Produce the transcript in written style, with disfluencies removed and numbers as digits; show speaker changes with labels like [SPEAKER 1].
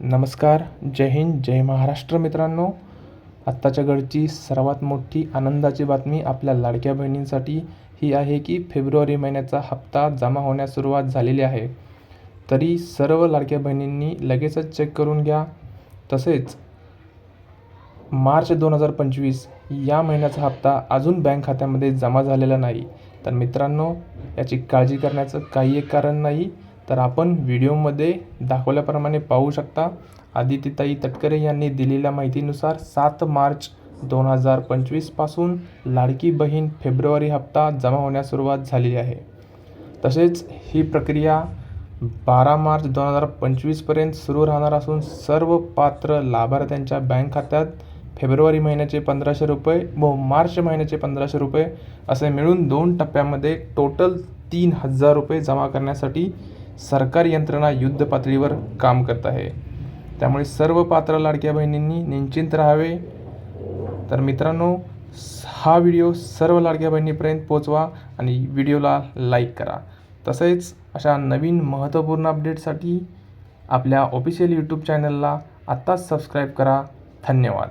[SPEAKER 1] नमस्कार, जय हिंद, जय महाराष्ट्र मित्रांनो. आत्ताच्या घडची सर्वात मोठी आनंदाची बातमी आपल्या लाडक्या बहिणींसाठी ही आहे की फेब्रुवारी महिन्याचा हप्ता जमा होण्यास सुरुवात झालेली आहे. तरी सर्व लाडक्या बहिणींनी लगेचच चेक करून घ्या. तसेच मार्च 2025 या महिन्याचा हप्ता अजून बँक खात्यामध्ये जमा झालेला नाही. तर मित्रांनो, याची काळजी करण्याचं काही एक कारण नाही. तर आपण व्हिडिओमध्ये दाखवल्याप्रमाणे पाहू शकता. आदितीताई तटकरे यांनी दिलेल्या माहितीनुसार 7 मार्च 2025 पासून लाडकी बहीण फेब्रुवारी हप्ता जमा होण्यास सुरुवात झालेली आहे. तसेच ही प्रक्रिया 12 मार्च 2025 पर्यंत सुरू राहणार असून सर्व पात्र लाभार्थ्यांच्या बँक खात्यात फेब्रुवारी महिन्याचे 1500 रुपये व मार्च महिन्याचे 1500 रुपये असे मिळून 2 टप्प्यामध्ये टोटल 3000 रुपये जमा करण्यासाठी सरकारी यंत्रणा युद्ध पातळीवर काम करत आहे. त्यामुळे सर्व पात्र लाडक्या बहिणींनी निश्चिंत राहावे. तर मित्रांनो, हा व्हिडिओ सर्व लाडक्या बहिणीपर्यंत पोहोचवा आणि व्हिडिओला लाईक करा. तसेच अशा नवीन महत्त्वपूर्ण अपडेटसाठी आपल्या ऑफिशियल यूट्यूब चॅनलला आत्ताच सबस्क्राईब करा. धन्यवाद.